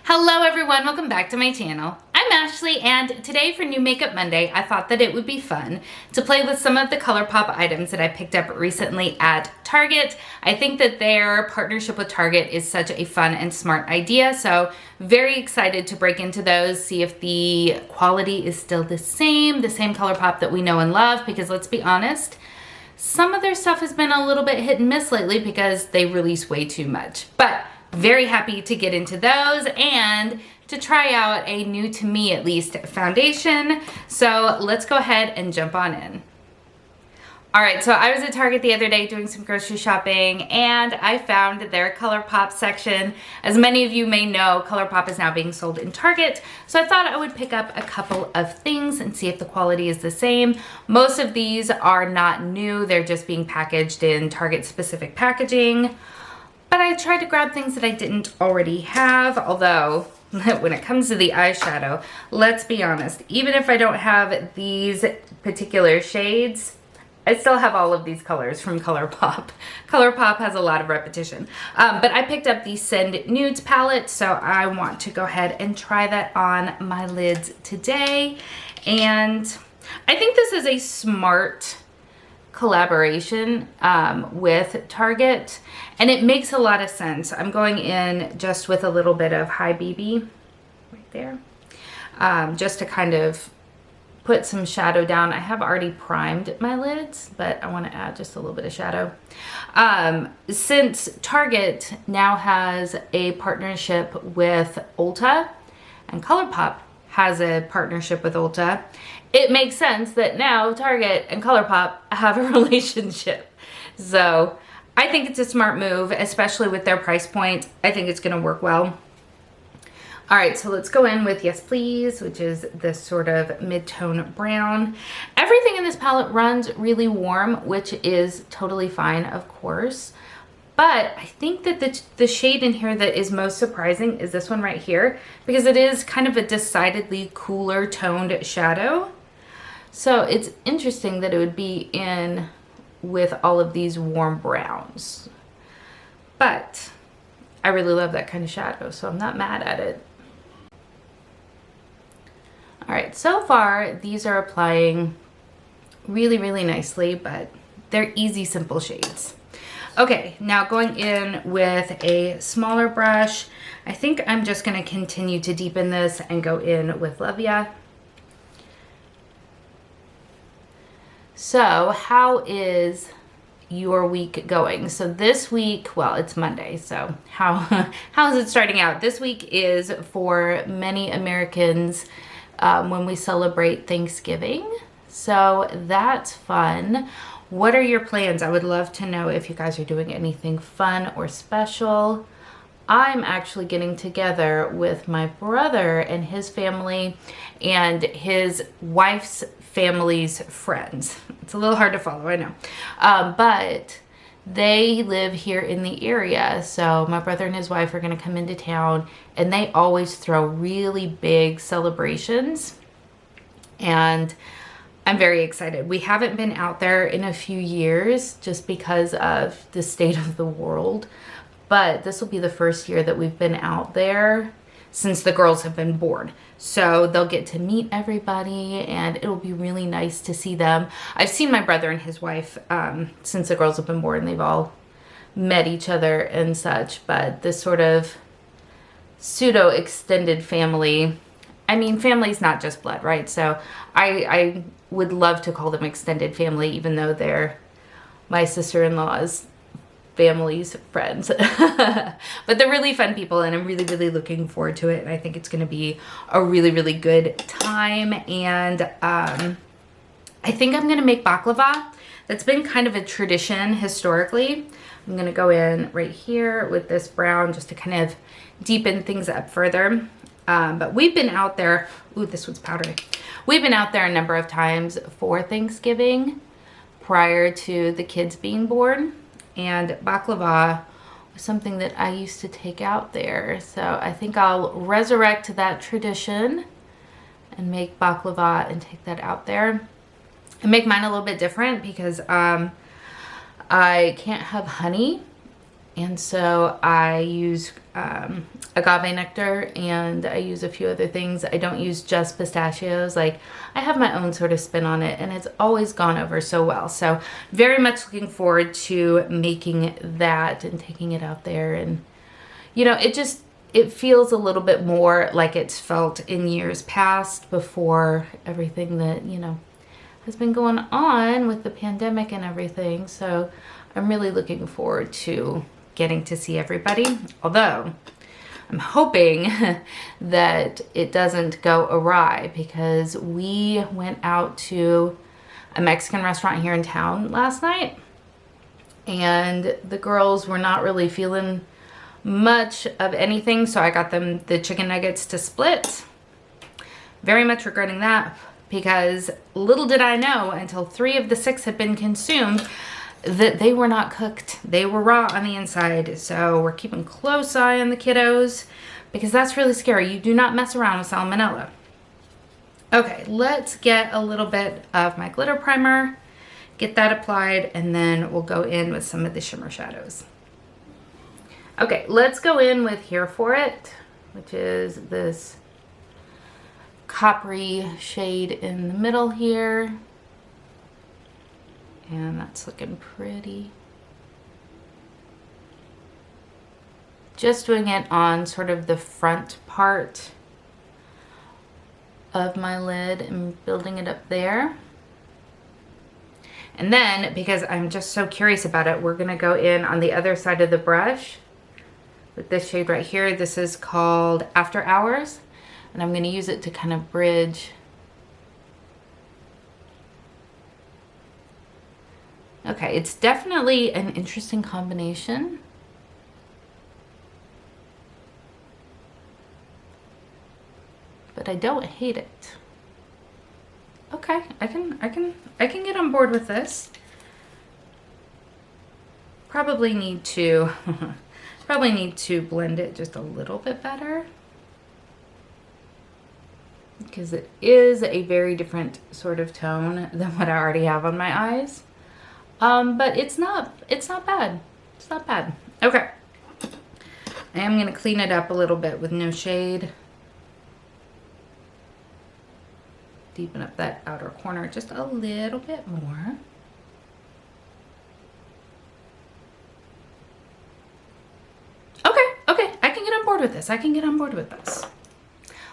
Hello everyone, welcome back to my channel. I'm Ashley, and today for New Makeup Monday, I thought that it would be fun to play with some of the ColourPop items that I picked up recently at Target. I think that their partnership with Target is such a fun and smart idea, so very excited to break into those, see if the quality is still the same ColourPop that we know and love, because let's be honest, some of their stuff has been a little bit hit and miss lately because they release way too much. But very happy to get into those and to try out a new, to me at least, foundation. So let's go ahead and jump on in. All right, so I was at Target the other day doing some grocery shopping and I found their ColourPop section. As many of you may know, ColourPop is now being sold in Target. So I thought I would pick up a couple of things and see if the quality is the same. Most of these are not new. They're just being packaged in Target specific packaging. But I tried to grab things that I didn't already have, although when it comes to the eyeshadow, let's be honest, even if I don't have these particular shades, I still have all of these colors from ColourPop. ColourPop has a lot of repetition. But I picked up the Send Nudes palette, so I want to go ahead and try that on my lids today. And I think this is a smart collaboration with Target, and it makes a lot of sense. I'm going in just with a little bit of High BB right there, just to kind of put some shadow down. I have already primed my lids, but I want to add just a little bit of shadow. Since Target now has a partnership with Ulta and ColourPop has a partnership with Ulta, it makes sense that now Target and ColourPop have a relationship. So I think it's a smart move, especially with their price point. I think it's gonna work well. All right, so let's go in with Yes Please, which is this sort of mid-tone brown. Everything in this palette runs really warm, which is totally fine, of course. But I think that the shade in here that is most surprising is this one right here, because it is kind of a decidedly cooler toned shadow. So it's interesting that it would be in with all of these warm browns. But I really love that kind of shadow, so I'm not mad at it. All right, so far these are applying really, really nicely, but they're easy, simple shades. Okay, now going in with a smaller brush, I think I'm just gonna continue to deepen this and go in with Lovia. So how is your week going? So this week, well, it's Monday, so how is it starting out? This week is for many Americans when we celebrate Thanksgiving. So that's fun. What are your plans? I would love to know if you guys are doing anything fun or special. I'm actually getting together with my brother and his family and his wife's family's friends. It's a little hard to follow, I know. But they live here in the area. So my brother and his wife are gonna come into town, and they always throw really big celebrations. And I'm very excited. We haven't been out there in a few years just because of the state of the world, but this will be the first year that we've been out there since the girls have been born. So they'll get to meet everybody and it'll be really nice to see them. I've seen my brother and his wife since the girls have been born. They've all met each other and such, but this sort of pseudo extended family, I mean, family's not just blood, right? So I would love to call them extended family, even though they're my sister-in-law's family's friends. But they're really fun people, and I'm really, really looking forward to it. And I think it's going to be a really, really good time. And I think I'm going to make baklava. That's been kind of a tradition historically. I'm going to go in right here with this brown just to kind of deepen things up further. But we've been out there, ooh, this one's powdery. We've been out there a number of times for Thanksgiving prior to the kids being born. And baklava was something that I used to take out there. So I think I'll resurrect that tradition and make baklava and take that out there. And make mine a little bit different because I can't have honey And so I use agave nectar, and I use a few other things. I don't use just pistachios. Like, I have my own sort of spin on it, and it's always gone over so well. So very much looking forward to making that and taking it out there. And, you know, it feels a little bit more like it's felt in years past, before everything that, you know, has been going on with the pandemic and everything. So I'm really looking forward to getting to see everybody. Although I'm hoping that it doesn't go awry, because we went out to a Mexican restaurant here in town last night, and the girls were not really feeling much of anything, so I got them the chicken nuggets to split. Very much regretting that, because little did I know until 3 of the 6 had been consumed that they were not cooked. They were raw on the inside. So we're keeping a close eye on the kiddos, because that's really scary. You do not mess around with salmonella. Okay, let's get a little bit of my glitter primer, get that applied, and then we'll go in with some of the shimmer shadows. Okay, let's go in with Here For It, which is this coppery shade in the middle here. And that's looking pretty. Just doing it on sort of the front part of my lid and building it up there. And then, because I'm just so curious about it, we're gonna go in on the other side of the brush with this shade right here. This is called After Hours, and I'm gonna use it to kind of bridge. Okay, it's definitely an interesting combination. But I don't hate it. Okay, I can get on board with this. Probably need to blend it just a little bit better, because it is a very different sort of tone than what I already have on my eyes. But it's not bad. It's not bad. Okay. I am going to clean it up a little bit with No Shade. Deepen up that outer corner just a little bit more. Okay, I can get on board with this.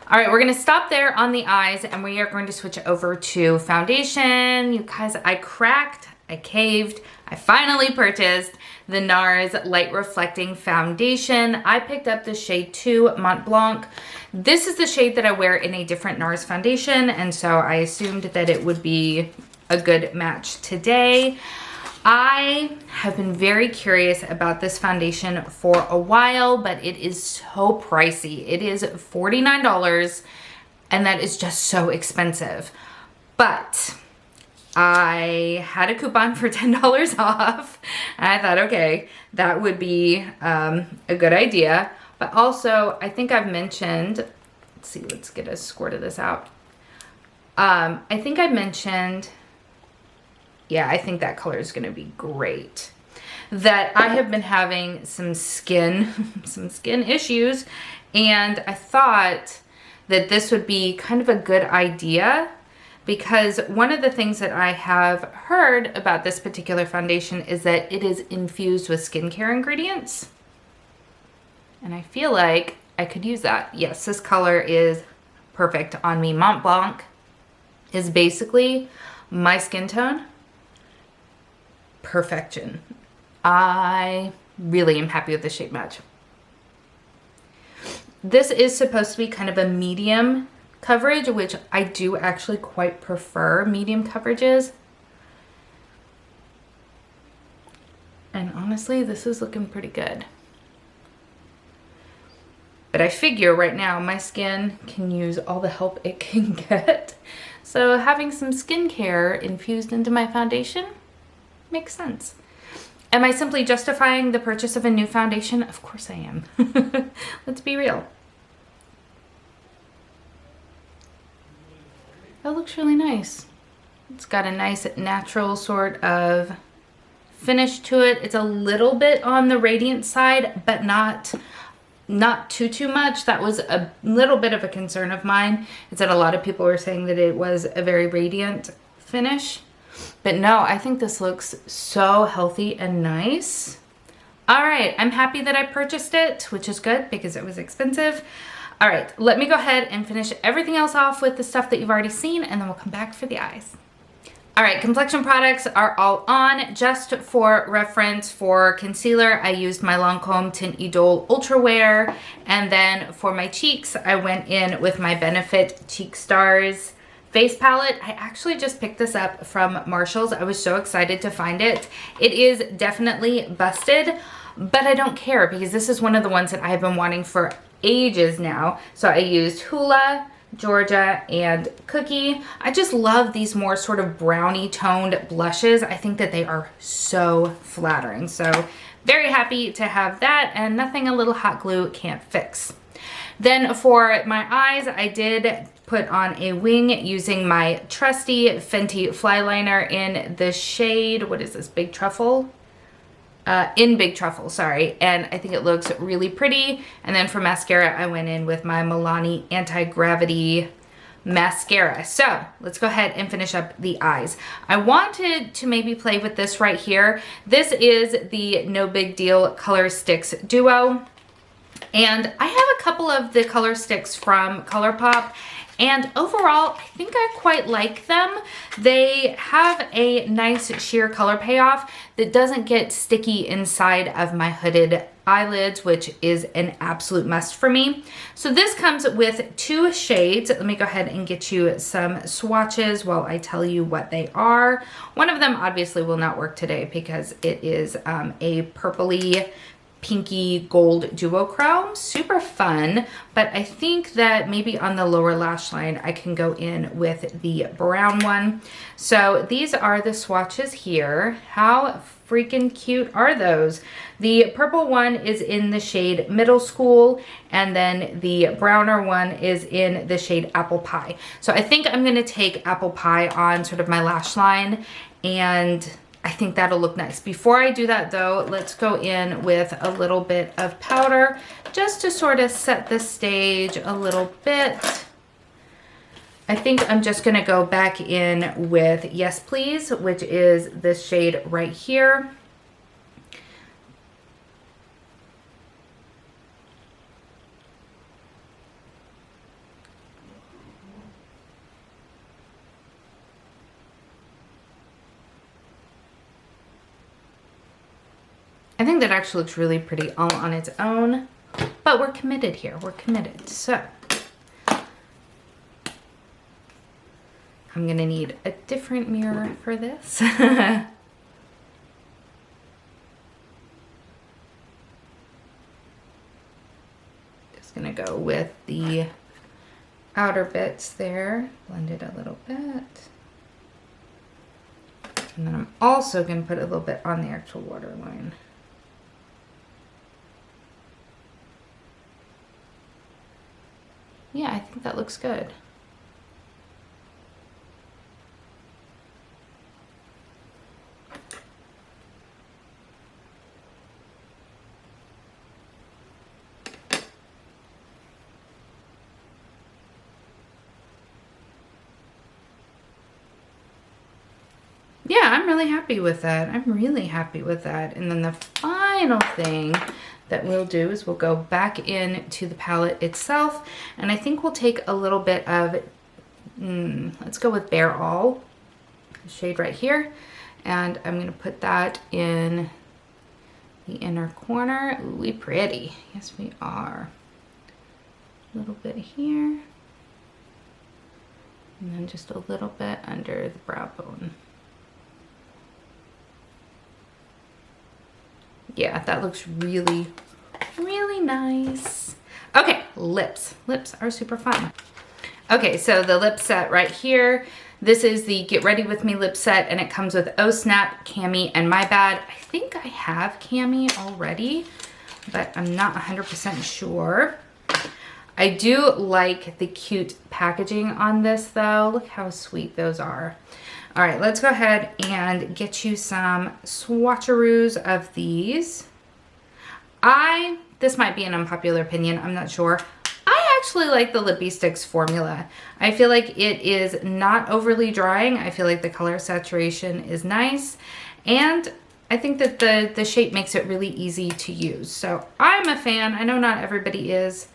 All right, we're gonna stop there on the eyes, and we are going to switch over to foundation. You guys, I caved. I finally purchased the NARS Light Reflecting Foundation. I picked up the shade 2 Mont Blanc. This is the shade that I wear in a different NARS foundation, and so I assumed that it would be a good match today. I have been very curious about this foundation for a while, but it is so pricey. It is $49, and that is just so expensive. But I had a coupon for $10 off, and I thought, okay, that would be a good idea. But also, I think I've mentioned, let's see, let's get a squirt of this out. I think I mentioned, yeah, I think that color is going to be great, that I have been having some skin issues, and I thought that this would be kind of a good idea, because one of the things that I have heard about this particular foundation is that it is infused with skincare ingredients. And I feel like I could use that. Yes, this color is perfect on me. Mont Blanc is basically my skin tone. Perfection. I really am happy with the shade match. This is supposed to be kind of a medium coverage, which I do actually quite prefer medium coverages. And honestly, this is looking pretty good. But I figure right now my skin can use all the help it can get. So having some skincare infused into my foundation makes sense. Am I simply justifying the purchase of a new foundation? Of course I am. Let's be real. That looks really nice. It's got a nice natural sort of finish to it. It's a little bit on the radiant side, but not too much. That was a little bit of a concern of mine. It's that a lot of people were saying that it was a very radiant finish. But no, I think this looks so healthy and nice. All right, I'm happy that I purchased it, which is good because it was expensive. All right, let me go ahead and finish everything else off with the stuff that you've already seen, and then we'll come back for the eyes. All right, complexion products are all on. Just for reference, for concealer, I used my Lancome Tint Idole Ultra Wear, and then for my cheeks, I went in with my Benefit Cheek Stars face palette. I actually just picked this up from Marshall's. I was so excited to find it. It is definitely busted, but I don't care because this is one of the ones that I have been wanting for ages now. So I used Hoola, Georgia, and Cookie. I just love these more sort of brownie toned blushes. I think that they are so flattering. So very happy to have that, and nothing a little hot glue can't fix. Then for my eyes, I did put on a wing using my trusty Fenty Fly Liner in the shade, what is this, Big Truffle? In Big Truffle, sorry. And I think it looks really pretty. And then for mascara, I went in with my Milani Anti-Gravity Mascara. So let's go ahead and finish up the eyes. I wanted to maybe play with this right here. This is the No Big Deal Color Sticks Duo. And I have a couple of the color sticks from ColourPop, and overall, I think I quite like them. They have a nice sheer color payoff that doesn't get sticky inside of my hooded eyelids, which is an absolute must for me. So this comes with 2 shades. Let me go ahead and get you some swatches while I tell you what they are. One of them obviously will not work today because it is a purpley pinky gold duochrome. Super fun, but I think that maybe on the lower lash line I can go in with the brown one. So these are the swatches here. How freaking cute are those? The purple one is in the shade Middle School, and then the browner one is in the shade Apple Pie. So I think I'm gonna take Apple Pie on sort of my lash line, and I think that'll look nice. Before I do that though, let's go in with a little bit of powder just to sort of set the stage a little bit. I think I'm just gonna go back in with Yes Please, which is this shade right here. I think that actually looks really pretty all on its own, but we're committed here. We're committed. So I'm gonna need a different mirror for this. Just gonna go with the outer bits there, blend it a little bit. And then I'm also gonna put a little bit on the actual waterline. Yeah, I think that looks good. Yeah, I'm really happy with that. I'm really happy with that. And then the final thing that we'll do is we'll go back into the palette itself, and I think we'll take a little bit of, let's go with Bare All, the shade right here, and I'm gonna put that in the inner corner. Ooh, we pretty. Yes, we are. A little bit here, and then just a little bit under the brow bone. Yeah, that looks really, really nice. Okay, lips. Lips are super fun. Okay, so the lip set right here. This is the Get Ready With Me lip set, and it comes with Oh Snap, Cami, and My Bad. I think I have Cami already, but I'm not 100% sure. I do like the cute packaging on this though. Look how sweet those are. All right, let's go ahead and get you some swatcheroos of these. This might be an unpopular opinion, I'm not sure. I actually like the Lippie Sticks formula. I feel like it is not overly drying. I feel like the color saturation is nice. And I think that the shape makes it really easy to use. So I'm a fan. I know not everybody is,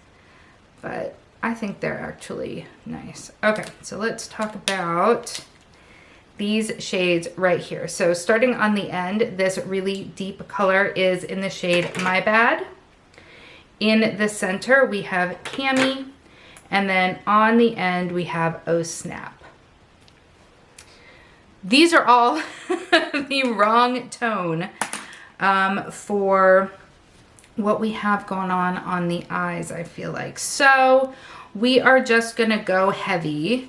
but I think they're actually nice. Okay, so let's talk about these shades right here. So starting on the end, this really deep color is in the shade My Bad. In the center, we have Cami, and then on the end, we have Oh Snap. These are all the wrong tone for what we have going on the eyes, I feel like. So we are just gonna go heavy,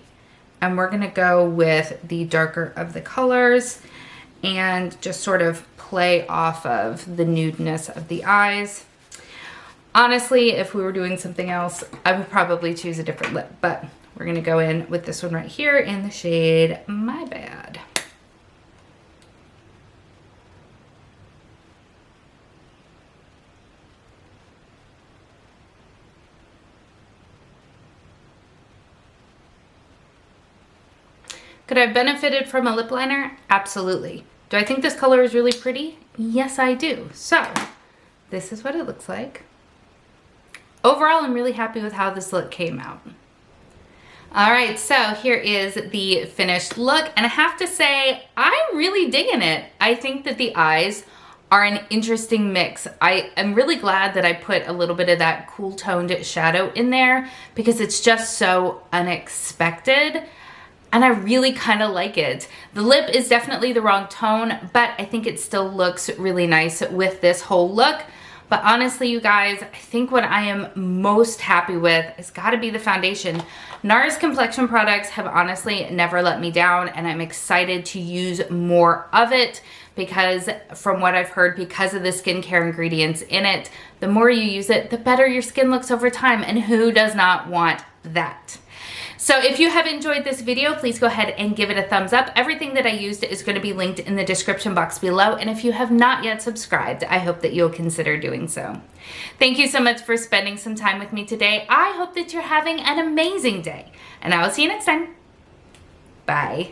and we're gonna go with the darker of the colors and just sort of play off of the nudeness of the eyes. Honestly, if we were doing something else, I would probably choose a different lip, but we're gonna go in with this one right here in the shade My Bad. Could I have benefited from a lip liner? Absolutely. Do I think this color is really pretty? Yes, I do. So this is what it looks like. Overall, I'm really happy with how this look came out. All right, so here is the finished look, and I have to say, I'm really digging it. I think that the eyes are an interesting mix. I am really glad that I put a little bit of that cool toned shadow in there because it's just so unexpected. And I really kind of like it. The lip is definitely the wrong tone, but I think it still looks really nice with this whole look. But honestly, you guys, I think what I am most happy with has got to be the foundation. NARS complexion products have honestly never let me down, and I'm excited to use more of it because from what I've heard, because of the skincare ingredients in it, the more you use it, the better your skin looks over time, and who does not want that? So if you have enjoyed this video, please go ahead and give it a thumbs up. Everything that I used is going to be linked in the description box below. And if you have not yet subscribed, I hope that you'll consider doing so. Thank you so much for spending some time with me today. I hope that you're having an amazing day, and I will see you next time. Bye.